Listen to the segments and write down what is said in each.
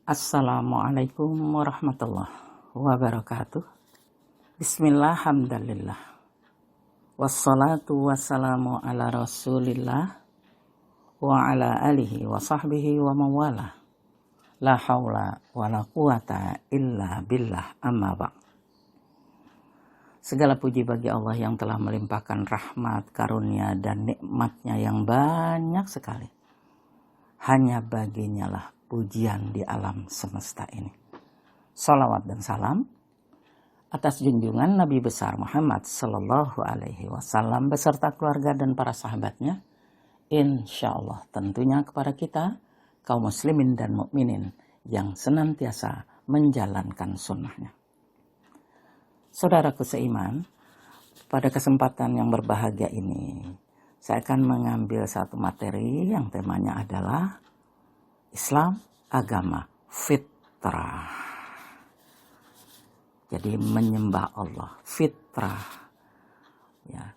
Assalamualaikum warahmatullahi wabarakatuh. Bismillah, hamdalillah. Wassalatu wassalamu ala rasulillah wa ala alihi wa sahbihi wa mawala. La hawla wa la quwata illa billah, amma ba'd. Segala puji bagi Allah yang telah melimpahkan rahmat, karunia, dan nikmatnya yang banyak sekali. Hanya baginya lah pujian di alam semesta ini. Salawat dan salam atas junjungan Nabi besar Muhammad Sallallahu Alaihi Wasallam beserta keluarga dan para sahabatnya. Insya Allah tentunya kepada kita kaum muslimin dan mukminin yang senantiasa menjalankan sunnahnya. Saudaraku seiman, pada kesempatan yang berbahagia ini saya akan mengambil satu materi yang temanya adalah Islam, agama, fitrah. Jadi menyembah Allah, fitrah. Ya,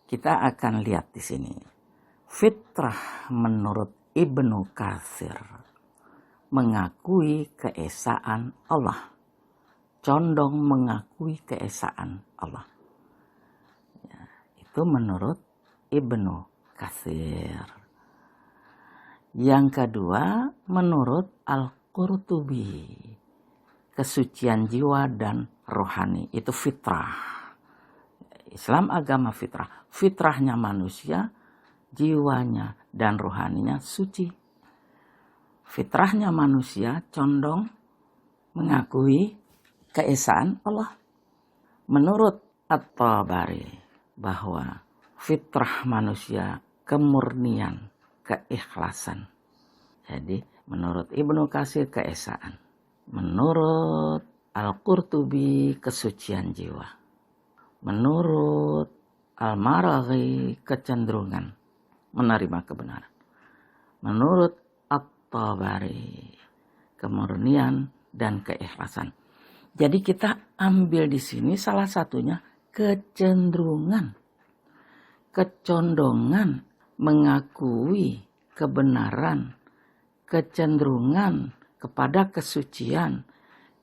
kita akan lihat di sini. Fitrah menurut Ibnu Katsir mengakui keesaan Allah, condong mengakui keesaan Allah. Ya, itu menurut Ibnu Katsir. Yang kedua, menurut Al-Qurtubi, kesucian jiwa dan rohani, itu fitrah. Islam agama fitrah. Fitrahnya manusia, jiwanya dan rohaninya suci. Fitrahnya manusia condong mengakui keesaan Allah. Menurut At-Tabari, bahwa fitrah manusia kemurnian, keikhlasan. Jadi menurut Ibnu Katsir keesaan. Menurut Al-Qurtubi kesucian jiwa. Menurut Al-Maraghi kecenderungan menerima kebenaran. Menurut At-Tabari kemurnian dan keikhlasan. Jadi kita ambil di sini salah satunya kecenderungan, kecondongan mengakui kebenaran, kecenderungan kepada kesucian,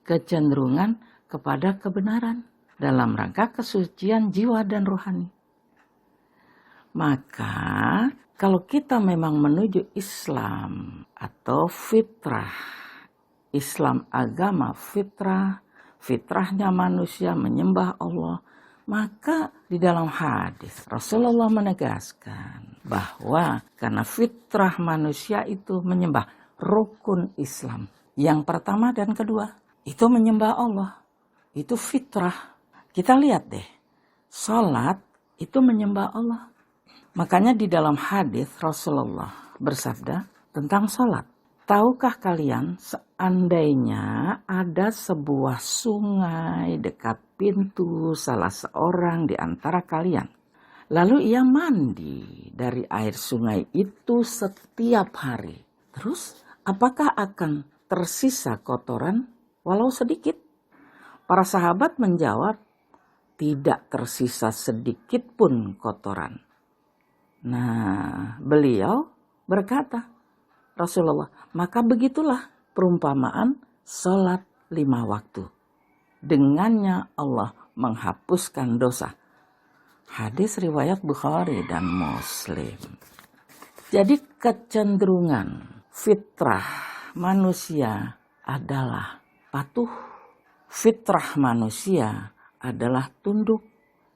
kecenderungan kepada kebenaran dalam rangka kesucian jiwa dan rohani. Maka kalau kita memang menuju Islam atau fitrah, Islam agama fitrah, fitrahnya manusia menyembah Allah, maka di dalam hadis Rasulullah menegaskan bahwa karena fitrah manusia itu menyembah rukun Islam. Yang pertama dan kedua itu menyembah Allah. Itu fitrah. Kita lihat deh. Salat itu menyembah Allah. Makanya di dalam hadis Rasulullah bersabda tentang salat. Tahukah kalian seandainya ada sebuah sungai dekat pintu salah seorang di antara kalian. Lalu ia mandi dari air sungai itu setiap hari. Terus apakah akan tersisa kotoran walau sedikit? Para sahabat menjawab, tidak tersisa sedikit pun kotoran. Nah, beliau berkata, Rasulullah, maka begitulah perumpamaan sholat 5 waktu. Dengannya Allah menghapuskan dosa. Hadis riwayat Bukhari dan Muslim. Jadi kecenderungan fitrah manusia adalah patuh. Fitrah manusia adalah tunduk.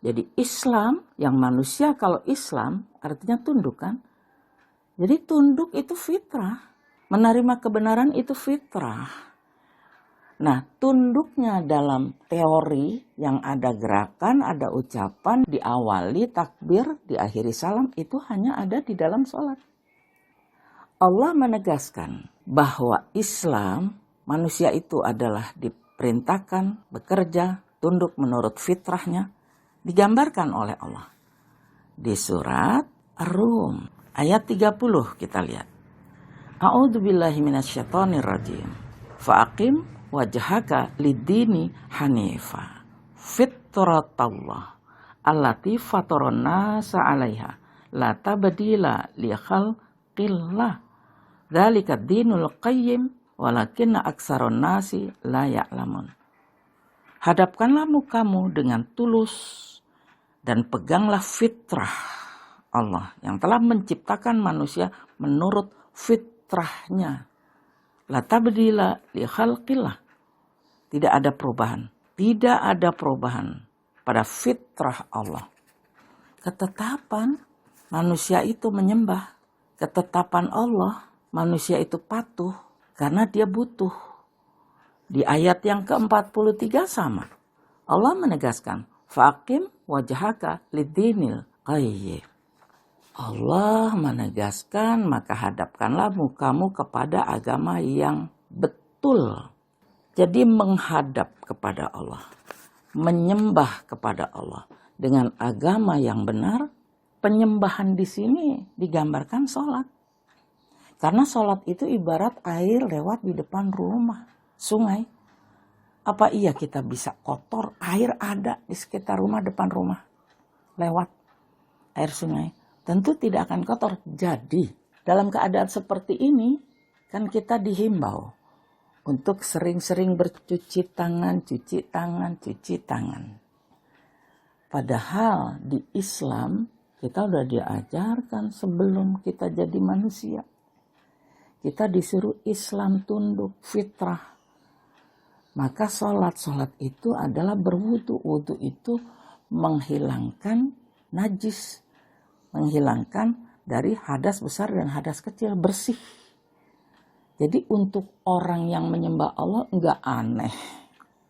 Jadi Islam yang manusia kalau Islam artinya tunduk kan. Jadi tunduk itu fitrah. Menerima kebenaran itu fitrah. Nah, tunduknya dalam teori yang ada gerakan, ada ucapan, diawali takbir, diakhiri salam, itu hanya ada di dalam sholat. Allah menegaskan bahwa Islam, manusia itu adalah diperintahkan, bekerja, tunduk menurut fitrahnya, digambarkan oleh Allah. Di surat Ar-Rum. Ayat 30 kita lihat. A'udzubillahi minasyaitonirrajim. Fa'aqim wajhaka lid-dini hanifa. Fitratallah allati fataran nasa 'alaiha. La tabdila li khalqillah. Dzalika dinul qayyim walakinna aktsaron nasi la ya'lamun. Hadapkanlah mukamu dengan tulus dan peganglah fitrah Allah yang telah menciptakan manusia menurut fitrahnya. La tabdila li khalqillah. Tidak ada perubahan. Tidak ada perubahan pada fitrah Allah. Ketetapan manusia itu menyembah. Ketetapan Allah manusia itu patuh karena dia butuh. Di ayat yang ke-43 sama. Allah menegaskan, faqim wajhaka lidinil qayyim. Allah menegaskan, maka hadapkanlah mukamu kepada agama yang betul. Jadi menghadap kepada Allah, menyembah kepada Allah dengan agama yang benar. Penyembahan di sini digambarkan sholat. Karena sholat itu ibarat air lewat di depan rumah, sungai. Apa iya kita bisa kotor? Air ada di sekitar rumah, depan rumah. Lewat air sungai. Tentu tidak akan kotor. Jadi dalam keadaan seperti ini kan kita dihimbau untuk sering-sering bercuci tangan, cuci tangan, cuci tangan. Padahal di Islam kita sudah diajarkan sebelum kita jadi manusia. Kita disuruh Islam tunduk fitrah. Maka sholat itu adalah berwudu. Wudu itu menghilangkan najis. Menghilangkan dari hadas besar dan hadas kecil, bersih. Jadi untuk orang yang menyembah Allah enggak aneh.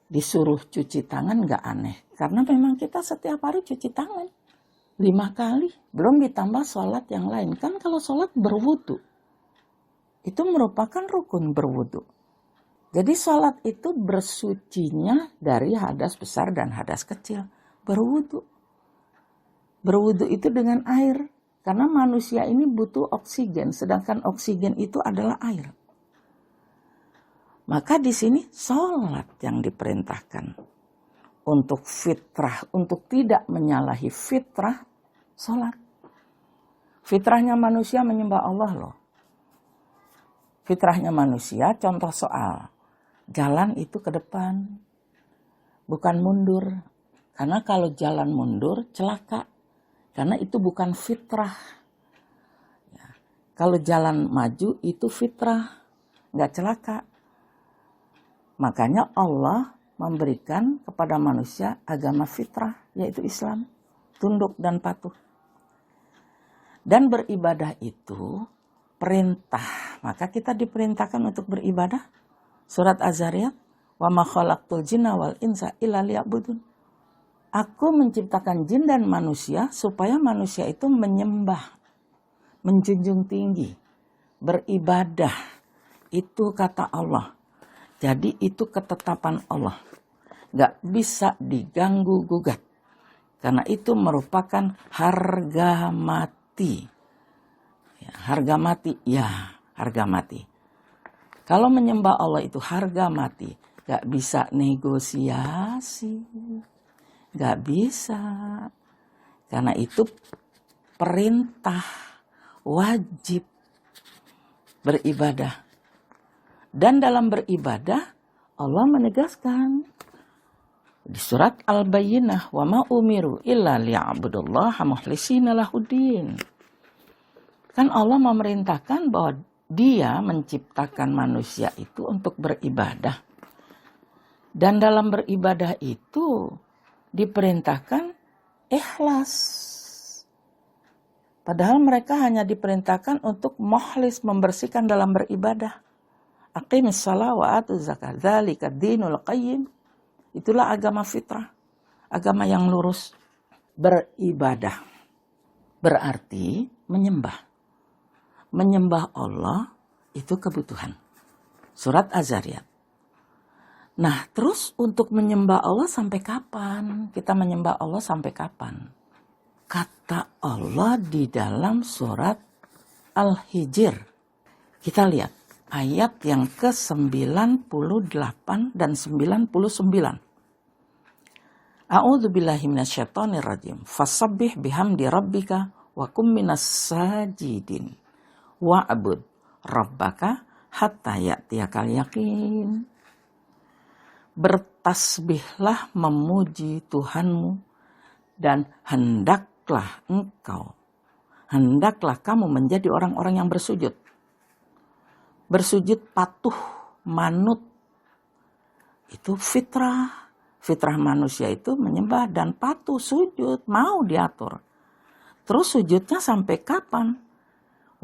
Disuruh cuci tangan enggak aneh. Karena memang kita setiap hari cuci tangan. 5 kali. Belum ditambah sholat yang lain. Kan kalau sholat berwudu. Itu merupakan rukun berwudu. Jadi sholat itu bersucinya dari hadas besar dan hadas kecil. Berwudu. Berwudu itu dengan air. Karena manusia ini butuh oksigen. Sedangkan oksigen itu adalah air. Maka di sini sholat yang diperintahkan. Untuk fitrah. Untuk tidak menyalahi fitrah. Sholat. Fitrahnya manusia menyembah Allah loh. Fitrahnya manusia contoh soal. Jalan itu ke depan. Bukan mundur. Karena kalau jalan mundur celaka. Karena itu bukan fitrah. Ya. Kalau jalan maju itu fitrah. Nggak celaka. Makanya Allah memberikan kepada manusia agama fitrah. Yaitu Islam. Tunduk dan patuh. Dan beribadah itu perintah. Maka kita diperintahkan untuk beribadah. Surat Az-Zariyat. Wa ma khalaqtul jinna wal insa illa liya'budun. Aku menciptakan jin dan manusia supaya manusia itu menyembah. Menjunjung tinggi. Beribadah. Itu kata Allah. Jadi itu ketetapan Allah. Gak bisa diganggu gugat. Karena itu merupakan harga mati. Ya, harga mati, ya harga mati. Kalau menyembah Allah itu harga mati, gak bisa negosiasi, gak bisa. Karena itu perintah, wajib beribadah. Dan dalam beribadah Allah menegaskan di surat Al-Bayyinah, wa ma umiru illa liya'budullaha mukhlishina lahuddin. Kan Allah memerintahkan bahwa Dia menciptakan manusia itu untuk beribadah. Dan dalam beribadah itu diperintahkan ikhlas. Padahal mereka hanya diperintahkan untuk mukhlis, membersihkan dalam beribadah. Aqimis shalah wa atuz zakat. Dzalika dinul qayyim. Itulah agama fitrah, agama yang lurus. Beribadah berarti menyembah. Menyembah Allah itu kebutuhan. Surat Az-Zariyat. Nah, terus untuk menyembah Allah sampai kapan? Kita menyembah Allah sampai kapan? Kata Allah di dalam surat Al-Hijr. Kita lihat ayat yang ke-98 dan 99. A'udzu billahi minasyaitonir rajim. Fasabbih bihamdi rabbika wa kum minas sajidin. Wa'bud rabbaka hatta ya'tiyakal yaqin. Bertasbihlah memuji Tuhanmu dan hendaklah kamu menjadi orang-orang yang bersujud. Bersujud patuh, manut. Itu fitrah. Fitrah manusia itu menyembah dan patuh, sujud, mau diatur. Terus sujudnya sampai kapan?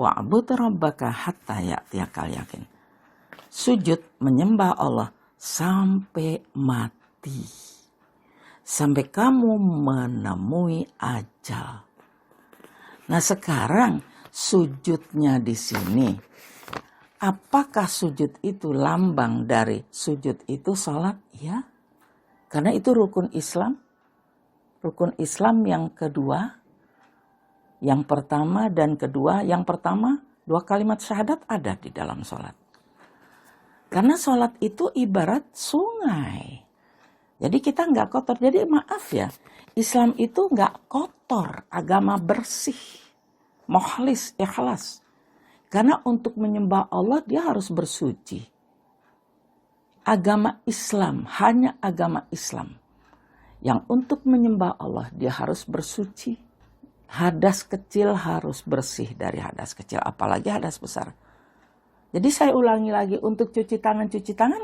Wa'bud rabbaka hatta ya'tiyakal yaqin. Sujud menyembah Allah sampai mati. Sampai kamu menemui ajal. Nah sekarang sujudnya di sini. Apakah sujud itu lambang dari sujud itu sholat? Ya. Karena itu rukun Islam. Rukun Islam yang kedua. Yang pertama dan kedua. Yang pertama 2 kalimat syahadat ada di dalam sholat. Karena sholat itu ibarat sungai. Jadi kita nggak kotor. Jadi maaf ya. Islam itu nggak kotor. Agama bersih. Mukhlis, ikhlas. Karena untuk menyembah Allah dia harus bersuci. Agama Islam, hanya agama Islam. Yang untuk menyembah Allah dia harus bersuci. Hadas kecil harus bersih dari hadas kecil. Apalagi hadas besar. Jadi saya ulangi lagi, untuk cuci tangan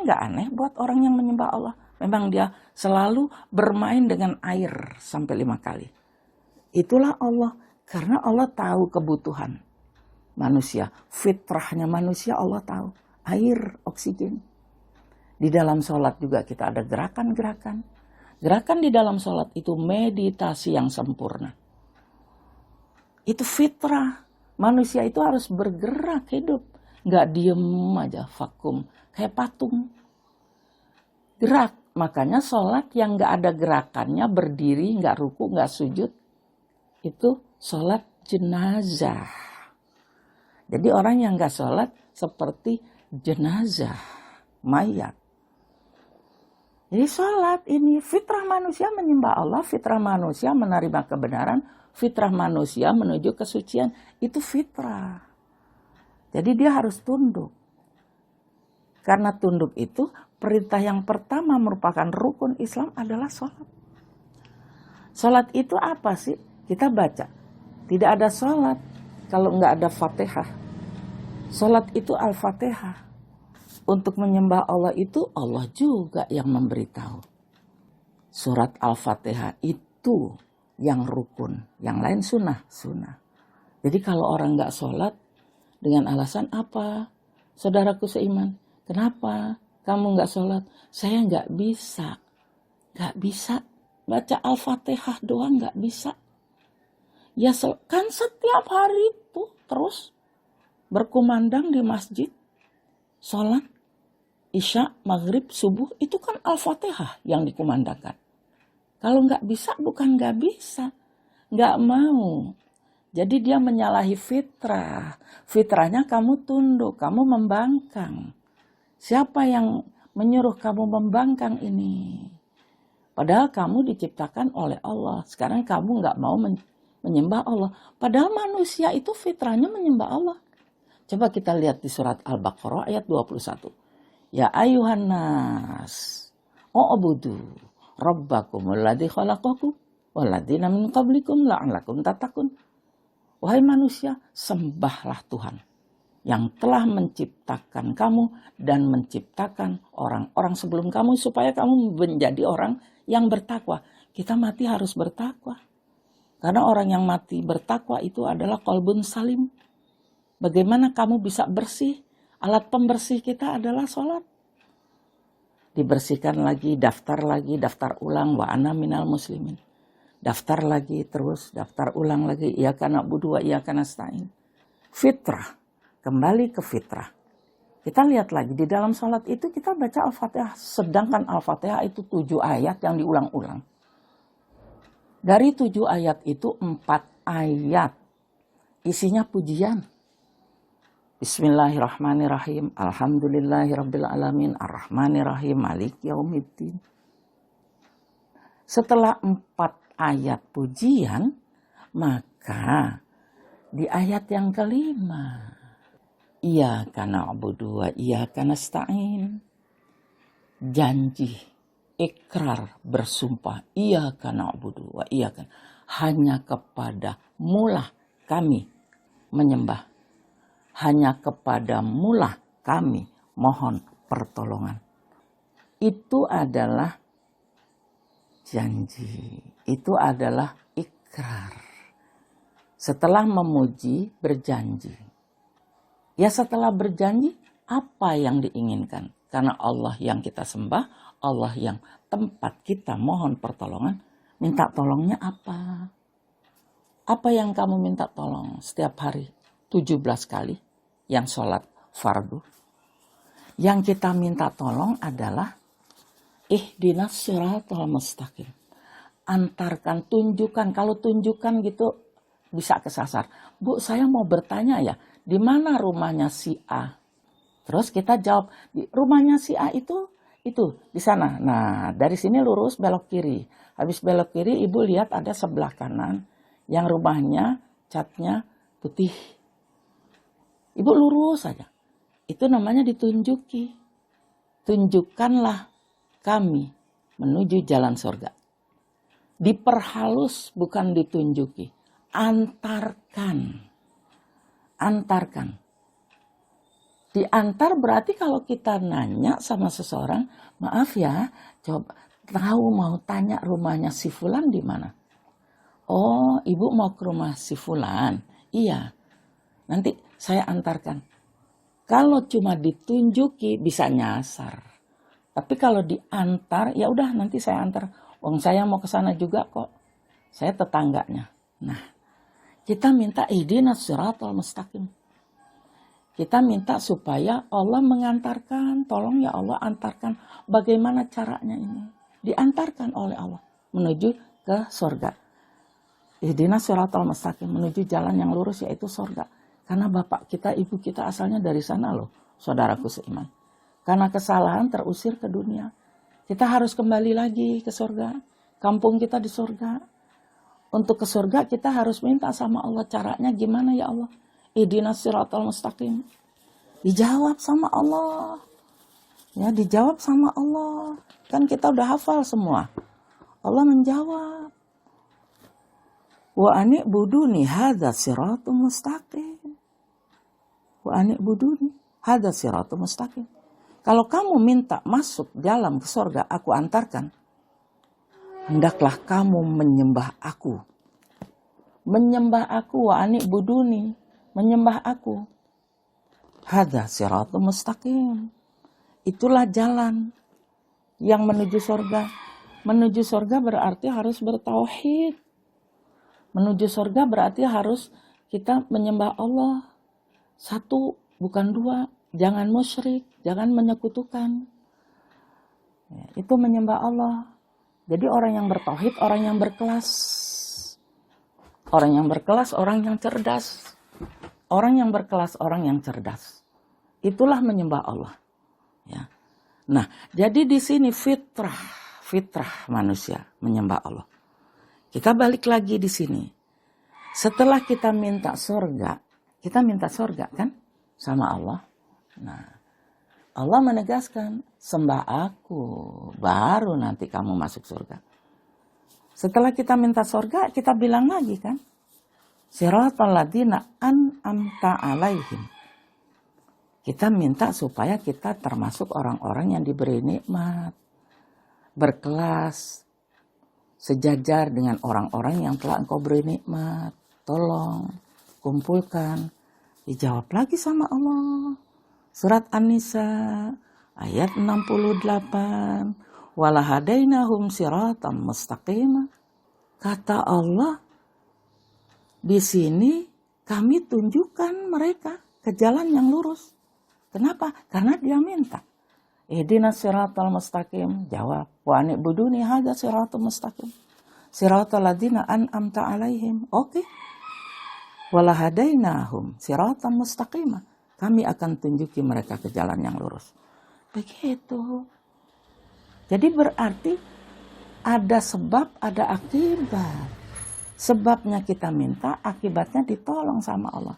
nggak aneh buat orang yang menyembah Allah. Memang dia selalu bermain dengan air sampai 5 kali. Itulah Allah. Karena Allah tahu kebutuhan manusia. Fitrahnya manusia Allah tahu. Air, oksigen. Di dalam sholat juga kita ada gerakan-gerakan. Gerakan di dalam sholat itu meditasi yang sempurna. Itu fitrah. Manusia itu harus bergerak hidup. Nggak diem aja, vakum. Kayak patung. Gerak. Makanya sholat yang nggak ada gerakannya, berdiri, nggak ruku, nggak sujud. Itu sholat jenazah. Jadi orang yang nggak sholat seperti jenazah, mayat. Jadi sholat ini fitrah manusia menyembah Allah, fitrah manusia menerima kebenaran, fitrah manusia menuju kesucian. Itu fitrah. Jadi dia harus tunduk. Karena tunduk itu perintah yang pertama merupakan rukun Islam adalah sholat. Sholat itu apa sih? Kita baca. Tidak ada sholat kalau nggak ada Fatihah. Sholat itu Al-Fatihah. Untuk menyembah Allah itu Allah juga yang memberitahu. Surat Al-Fatihah itu yang rukun. Yang lain sunnah. Jadi kalau orang gak sholat dengan alasan apa? Saudaraku seiman, kenapa kamu gak sholat? Saya gak bisa. Gak bisa. Baca Al-Fatihah doang gak bisa. Ya kan setiap hari tuh terus berkumandang di masjid. Sholat. Isya, maghrib, subuh, itu kan Al-Fatihah yang dikumandangkan. Kalau nggak bisa, bukan nggak bisa. Nggak mau. Jadi dia menyalahi fitrah. Fitrahnya kamu tunduk, kamu membangkang. Siapa yang menyuruh kamu membangkang ini? Padahal kamu diciptakan oleh Allah. Sekarang kamu nggak mau menyembah Allah. Padahal manusia itu fitrahnya menyembah Allah. Coba kita lihat di surat Al-Baqarah ayat 21. Ya ayuhan nas, u'budu rabbakum alladzi khalaqakum walladzina min qablikum la'allakum tattaqun. Wahai manusia, sembahlah Tuhan yang telah menciptakan kamu dan menciptakan orang-orang sebelum kamu supaya kamu menjadi orang yang bertakwa. Kita mati harus bertakwa. Karena orang yang mati bertakwa itu adalah qalbun salim. Bagaimana kamu bisa bersih? Alat pembersih kita adalah sholat. Dibersihkan lagi, daftar ulang. Wa ana minal muslimin. Daftar lagi terus, daftar ulang lagi. Iyyaka na'budu wa iyyaka nasta'in. Fitrah. Kembali ke fitrah. Kita lihat lagi di dalam sholat itu kita baca Al-Fatihah. Sedangkan Al-Fatihah itu 7 ayat yang diulang-ulang. Dari 7 ayat itu 4 ayat. Isinya pujian. Bismillahirrahmanirrahim. Alhamdulillahirrabbilalamin. Ar-Rahmanirrahim. Malik yaumiddin. Setelah 4 ayat pujian, maka di ayat yang kelima Iyyaka na'budu wa iyyaka nasta'in. Janji, ikrar, bersumpah, iyyaka na'budu wa iyyaka, hanya kepada-Mulah kami menyembah. Hanya kepada-Mulah kami mohon pertolongan. Itu adalah janji, itu adalah ikrar. Setelah memuji, berjanji. Ya setelah berjanji, apa yang diinginkan? Karena Allah yang kita sembah, Allah yang tempat kita mohon pertolongan, minta tolongnya apa? Apa yang kamu minta tolong setiap hari? 17 kali yang sholat fardu. Yang kita minta tolong adalah ihdinas siratal mustaqim. Antarkan, tunjukkan. Kalau tunjukkan gitu bisa kesasar. Bu, saya mau bertanya ya, di mana rumahnya si A? Terus kita jawab, di rumahnya si A itu di sana. Nah, dari sini lurus belok kiri. Habis belok kiri, ibu lihat ada sebelah kanan yang rumahnya catnya putih. Ibu lurus saja. Itu namanya ditunjuki. Tunjukkanlah kami menuju jalan surga. Diperhalus bukan ditunjuki. Antarkan. Antarkan. Diantar berarti kalau kita nanya sama seseorang, maaf ya, coba tahu mau tanya rumahnya si Fulan di mana? Oh, ibu mau ke rumah si Fulan? Iya, nanti saya antarkan. Kalau cuma ditunjuki bisa nyasar. Tapi kalau diantar, ya udah nanti saya antar. Wong saya mau ke sana juga kok. Saya tetangganya. Nah, kita minta ihdinas siratal mustaqim. Kita minta supaya Allah mengantarkan, tolong ya Allah antarkan. Bagaimana caranya ini? Diantarkan oleh Allah menuju ke surga. Ihdinas siratal mustaqim, menuju jalan yang lurus yaitu surga. Karena bapak kita, ibu kita asalnya dari sana loh, saudaraku seiman. Karena kesalahan terusir ke dunia. Kita harus kembali lagi ke surga. Kampung kita di surga. Untuk ke surga kita harus minta sama Allah, caranya gimana ya Allah? Ihdinas siratal mustaqim. Dijawab sama Allah. Ya, dijawab sama Allah. Kan kita udah hafal semua. Allah menjawab. Wa ani'buduni hadza siratul mustaqim. Wa ani'buduni hadza siratul mustaqim. Kalau kamu minta masuk dalam ke surga, aku antarkan. Hendaklah kamu menyembah aku. Menyembah aku, wa ani'buduni. Menyembah aku. Hadza siratul mustaqim. Itulah jalan yang menuju surga. Menuju surga berarti harus bertauhid. Menuju surga berarti harus kita menyembah Allah. Satu, bukan dua. Jangan musyrik, jangan menyekutukan. Ya, itu menyembah Allah. Jadi orang yang bertauhid, orang yang berkelas. Orang yang berkelas, orang yang cerdas. Orang yang berkelas, orang yang cerdas. Itulah menyembah Allah. Ya. Nah, jadi di sini fitrah manusia menyembah Allah. Kita balik lagi di sini. Setelah kita minta surga kan sama Allah. Nah, Allah menegaskan, sembah aku, baru nanti kamu masuk surga. Setelah kita minta surga, kita bilang lagi kan, siratal ladzina an'amta alaihim. Kita minta supaya kita termasuk orang-orang yang diberi nikmat, berkelas, sejajar dengan orang-orang yang telah engkau beri nikmat. Tolong, kumpulkan. Dijawab lagi sama Allah. Surat An-Nisa ayat 68. Walahadainahum siratam mustaqimah. Kata Allah, di sini kami tunjukkan mereka ke jalan yang lurus. Kenapa? Karena dia minta. Ihdinas siratal mustaqim. Jawab. Wa ani'buduni hadza siratal mustaqim. Siratal ladzina an'amta alaihim. Oke. Walahadainahum siratal mustaqimah. Kami akan tunjuki mereka ke jalan yang lurus. Begitu. Jadi berarti ada sebab, ada akibat. Sebabnya kita minta, akibatnya ditolong sama Allah.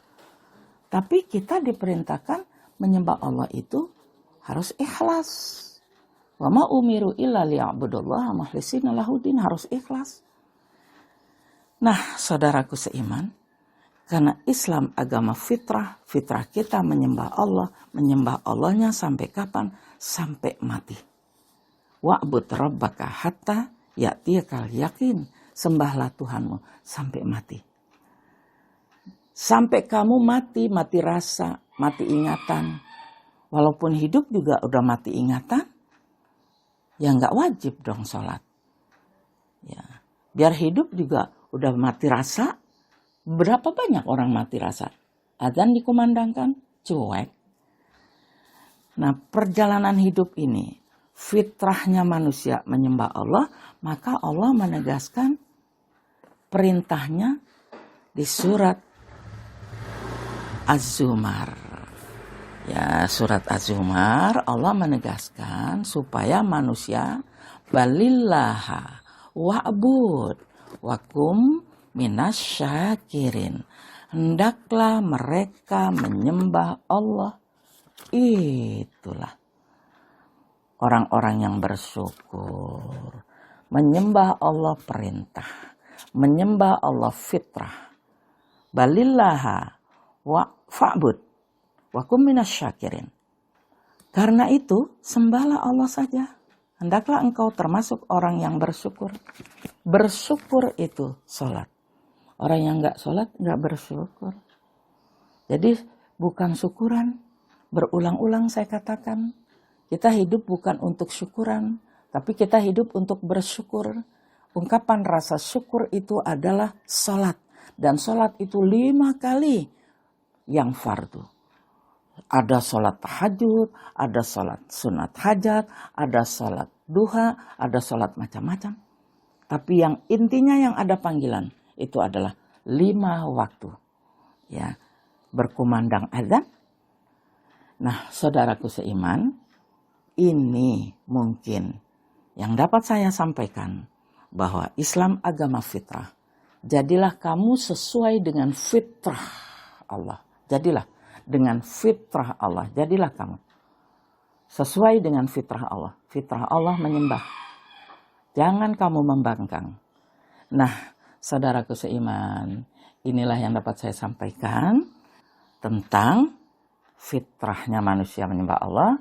Tapi kita diperintahkan menyembah Allah itu harus ikhlas. Wa ma umiru illa liya'budullaha mukhlishina lahudin, harus ikhlas. Nah, saudaraku seiman, karena Islam agama fitrah, fitrah kita menyembah Allahnya sampai kapan? Sampai mati. Wa'bud rabbaka hatta ya'tiyakal yakin. Sembahlah Tuhanmu sampai mati. Sampai kamu mati rasa, mati ingatan. Walaupun hidup juga udah mati ingatan, ya nggak wajib dong sholat. Ya, biar hidup juga udah mati rasa. Berapa banyak orang mati rasa? Adzan dikumandangkan, cuek. Nah, perjalanan hidup ini, fitrahnya manusia menyembah Allah, maka Allah menegaskan perintahnya di surat Az-Zumar. Ya, surat Az-Zumar Allah menegaskan supaya manusia balillaha wa'bud wakum minasyakirin. Hendaklah mereka menyembah Allah. Itulah orang-orang yang bersyukur. Menyembah Allah perintah. Menyembah Allah fitrah. Balillaha fa'bud wa kum minasyakirin. Karena itu sembahlah Allah saja. Hendaklah engkau termasuk orang yang bersyukur. Bersyukur itu sholat. Orang yang gak sholat gak bersyukur. Jadi bukan syukuran. Berulang-ulang saya katakan. Kita hidup bukan untuk syukuran. Tapi kita hidup untuk bersyukur. Ungkapan rasa syukur itu adalah sholat. Dan sholat itu 5 kali yang fardu. Ada sholat tahajud, ada sholat sunat hajat, ada sholat duha, ada sholat macam-macam. Tapi yang intinya yang ada panggilan itu adalah 5 waktu. Ya, berkumandang azan. Nah, saudaraku seiman, ini mungkin yang dapat saya sampaikan bahwa Islam agama fitrah. Jadilah kamu sesuai dengan fitrah Allah. Jadilah dengan fitrah Allah. Jadilah kamu sesuai dengan fitrah Allah. Fitrah Allah menyembah. Jangan kamu membangkang. Nah, saudaraku seiman, inilah yang dapat saya sampaikan tentang fitrahnya manusia menyembah Allah.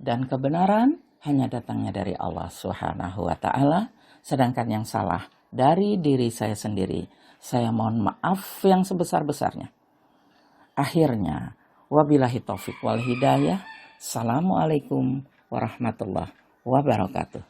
Dan kebenaran hanya datangnya dari Allah Subhanahu wa ta'ala. Sedangkan yang salah dari diri saya sendiri. Saya mohon maaf yang sebesar-besarnya. Akhirnya, wabillahi taufiq wal hidayah. Assalamualaikum warahmatullahi wabarakatuh.